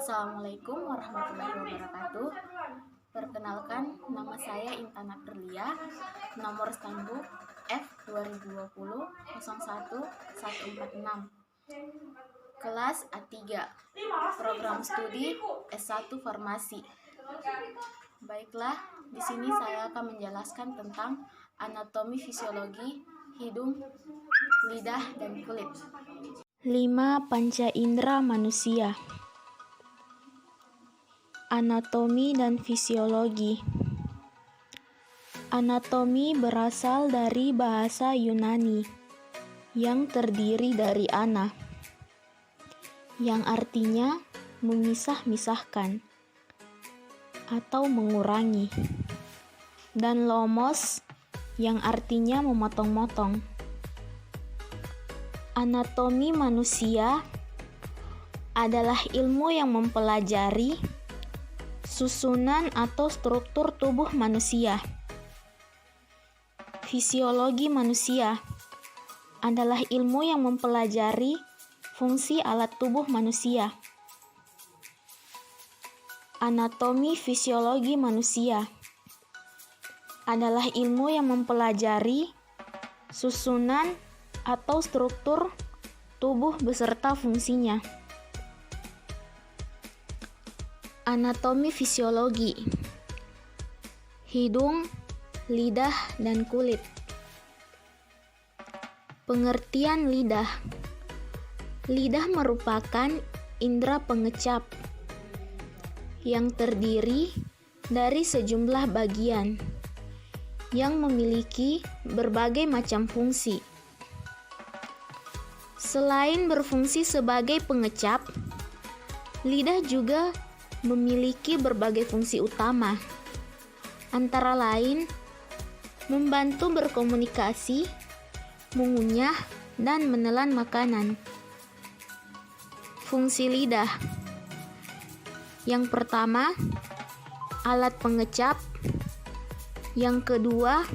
Assalamualaikum warahmatullahi wabarakatuh. Perkenalkan, nama saya Intan Aprlia, nomor stambuk F2020-01146, kelas A3, program studi S1 Farmasi. Baiklah, di sini saya akan menjelaskan tentang anatomi fisiologi hidung, lidah, dan kulit. 5 panca indera manusia. Anatomi dan fisiologi. Anatomi berasal dari bahasa Yunani yang terdiri dari ana, yang artinya memisah-misahkan atau mengurangi, dan lomos, yang artinya memotong-motong. Anatomi manusia adalah ilmu yang mempelajari susunan atau struktur tubuh manusia. Fisiologi manusia adalah ilmu yang mempelajari fungsi alat tubuh manusia. Anatomi fisiologi manusia adalah ilmu yang mempelajari susunan atau struktur tubuh beserta fungsinya. Anatomi fisiologi hidung, lidah, dan kulit. Pengertian lidah. Lidah merupakan indera pengecap yang terdiri dari sejumlah bagian yang memiliki berbagai macam fungsi. Selain berfungsi sebagai pengecap, lidah juga memiliki berbagai fungsi utama, antara lain membantu berkomunikasi, mengunyah, dan menelan makanan. Fungsi lidah. Yang pertama, alat pengecap. Yang kedua,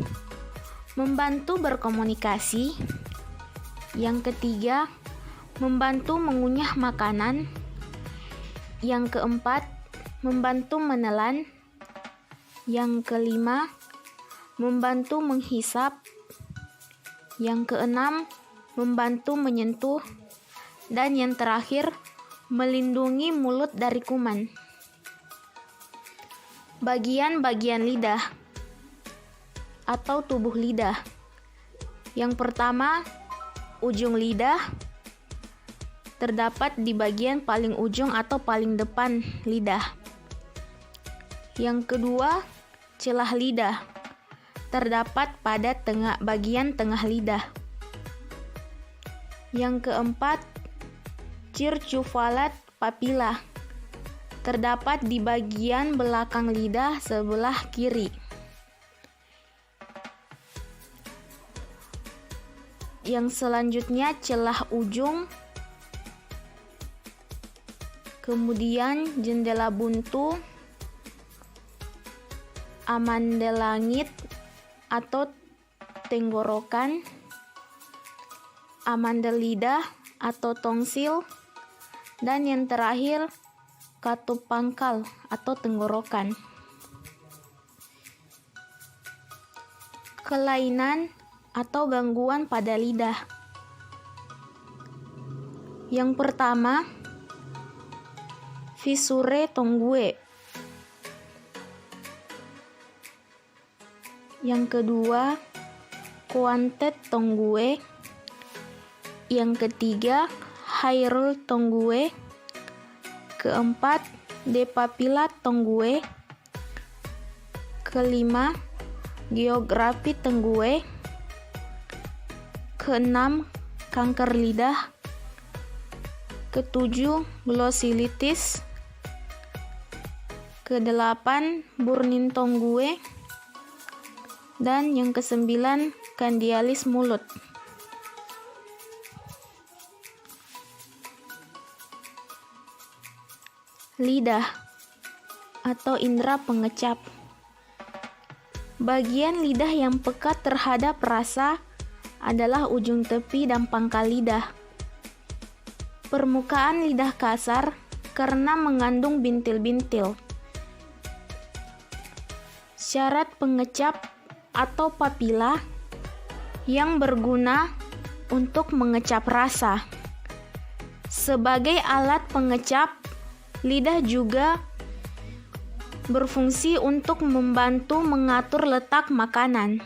membantu berkomunikasi. Yang ketiga, membantu mengunyah makanan. Yang keempat, membantu menelan. Yang kelima, membantu menghisap. Yang keenam, membantu menyentuh. Dan yang terakhir, melindungi mulut dari kuman. Bagian-bagian lidah atau tubuh lidah. Yang pertama, ujung lidah terdapat di bagian paling ujung atau paling depan lidah. Yang kedua, celah lidah terdapat pada bagian tengah lidah. Yang keempat, circumvallat papilla terdapat di bagian belakang lidah sebelah kiri. Yang selanjutnya, celah ujung, kemudian jendela buntu, amandel langit atau tenggorokan, amandel lidah atau tongsil, dan yang terakhir, katup pangkal atau tenggorokan. Kelainan atau gangguan pada lidah. Yang pertama, fissure tongue. Yang kedua, quantet tongue. Yang ketiga, hyrule tongue. Keempat, depapilla tongue. Kelima, geografi tongue. Keenam, kanker lidah. Ketujuh, glossilitis. Kedelapan, burning tongue. Dan yang kesembilan, kandialis mulut. Lidah atau indera pengecap. Bagian lidah yang peka terhadap rasa adalah ujung tepi dan pangkal lidah. Permukaan lidah kasar karena mengandung bintil-bintil. Syarat pengecap atau papila yang berguna untuk mengecap rasa. Sebagai alat pengecap, lidah juga berfungsi untuk membantu mengatur letak makanan.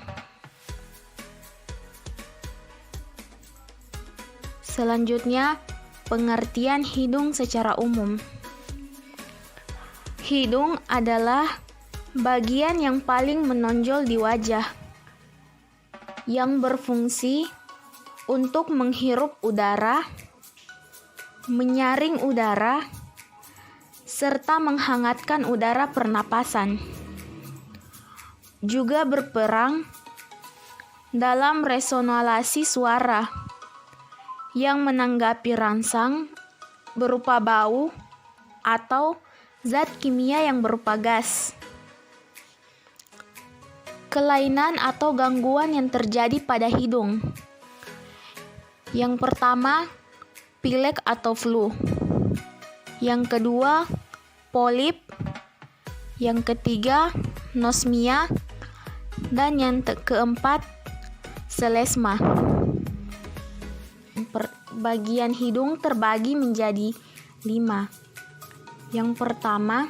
Selanjutnya, pengertian hidung secara umum. Hidung adalah bagian yang paling menonjol di wajah, yang berfungsi untuk menghirup udara, menyaring udara, serta menghangatkan udara pernapasan. Juga berperan dalam resonansi suara yang menanggapi rangsang berupa bau atau zat kimia yang berupa gas. Kelainan atau gangguan yang terjadi pada hidung. Yang pertama, pilek atau flu. Yang kedua, polip. Yang ketiga, nosmia. Dan yang keempat, selesma. Bagian hidung terbagi menjadi 5. Yang pertama,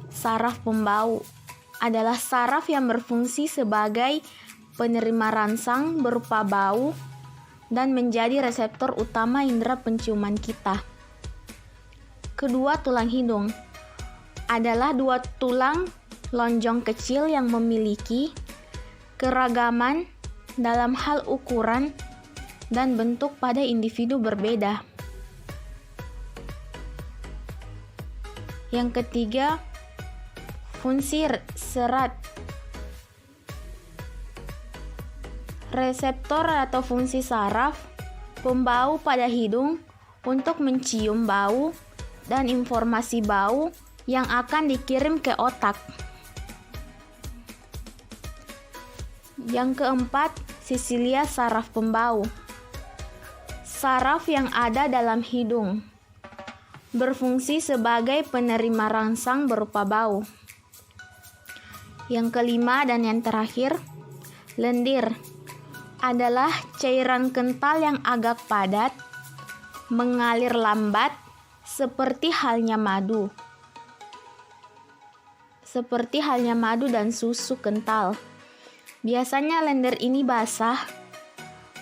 saraf pembau adalah saraf yang berfungsi sebagai penerima rangsang berupa bau dan menjadi reseptor utama indera penciuman kita. Kedua, tulang hidung adalah 2 tulang lonjong kecil yang memiliki keragaman dalam hal ukuran dan bentuk pada individu berbeda. Yang ketiga, fungsi serat. Reseptor atau fungsi saraf pembau pada hidung untuk mencium bau dan informasi bau yang akan dikirim ke otak. Yang keempat, sisilia saraf pembau. Saraf yang ada dalam hidung berfungsi sebagai penerima rangsang berupa bau. Yang kelima dan yang terakhir, lendir adalah cairan kental yang agak padat, mengalir lambat seperti halnya madu. Seperti halnya madu dan susu kental. Biasanya lendir ini basah,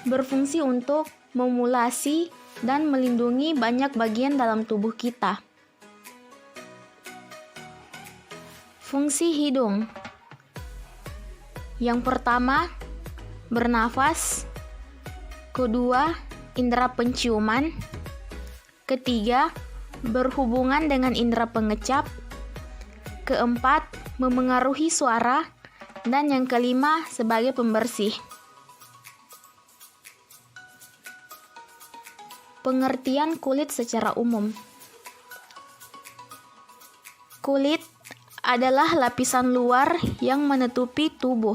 berfungsi untuk memulasi dan melindungi banyak bagian dalam tubuh kita. Fungsi hidung. Yang pertama, bernafas. Kedua, indera penciuman. Ketiga, berhubungan dengan indera pengecap. Keempat, memengaruhi suara. Dan yang kelima, sebagai pembersih. Pengertian kulit secara umum. Kulit adalah lapisan luar yang menutupi tubuh.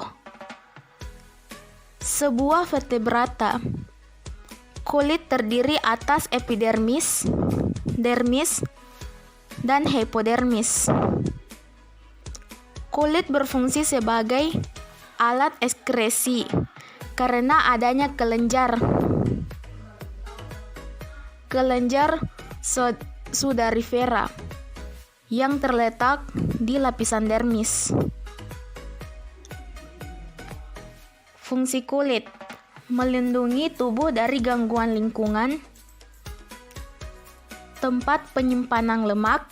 Sebuah vertebrata. Kulit terdiri atas epidermis, dermis, dan hypodermis. Kulit berfungsi sebagai alat ekskresi karena adanya kelenjar sudarifera yang terletak di lapisan dermis. Fungsi kulit melindungi tubuh dari gangguan lingkungan, tempat penyimpanan lemak,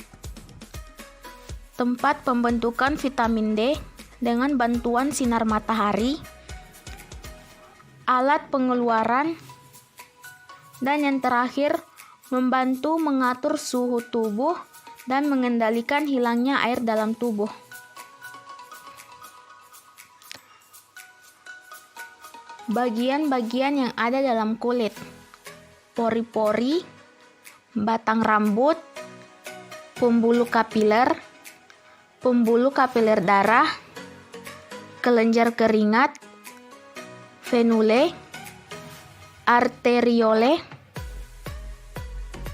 tempat pembentukan vitamin D dengan bantuan sinar matahari, alat pengeluaran, dan yang terakhir, membantu mengatur suhu tubuh dan mengendalikan hilangnya air dalam tubuh. Bagian-bagian yang ada dalam kulit: pori-pori, batang rambut, pembuluh kapiler darah, kelenjar keringat, venule, arteriole,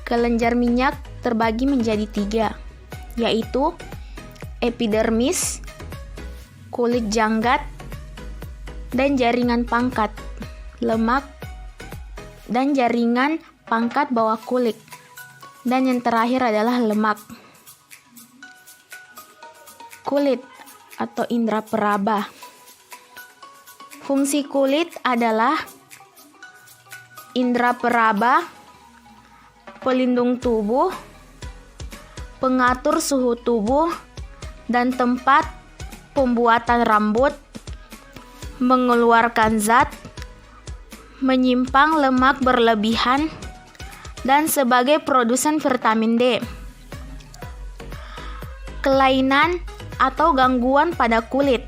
kelenjar minyak terbagi menjadi 3, yaitu epidermis, kulit janggat, dan jaringan pangkat, lemak, dan jaringan pangkat bawah kulit. Dan yang terakhir adalah lemak. Kulit atau indera peraba. Fungsi kulit adalah indera peraba, pelindung tubuh, pengatur suhu tubuh, dan tempat pembuatan rambut, mengeluarkan zat, menyimpang lemak berlebihan, dan sebagai produsen vitamin D. Kelainan atau gangguan pada kulit,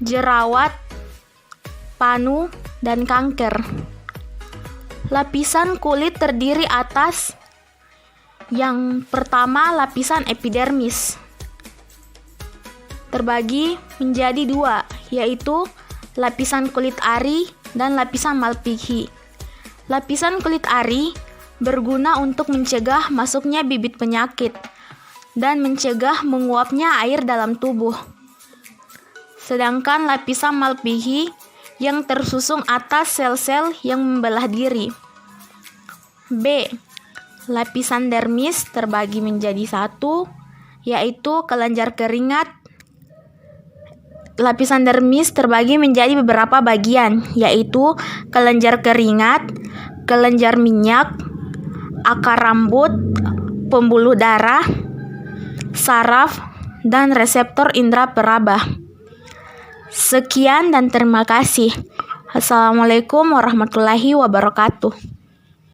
jerawat, panu, dan kanker. Lapisan kulit terdiri atas yang pertama lapisan epidermis. Terbagi menjadi 2, yaitu lapisan kulit ari dan lapisan Malpighi. Lapisan kulit ari berguna untuk mencegah masuknya bibit penyakit dan mencegah menguapnya air dalam tubuh. Sedangkan lapisan Malpighi yang tersusun atas sel-sel yang membelah diri. B. Lapisan dermis terbagi menjadi 1, yaitu kelenjar keringat. Lapisan dermis terbagi menjadi beberapa bagian, yaitu kelenjar keringat, kelenjar minyak, akar rambut, pembuluh darah, saraf, dan reseptor indera peraba. Sekian dan terima kasih. Assalamualaikum warahmatullahi wabarakatuh.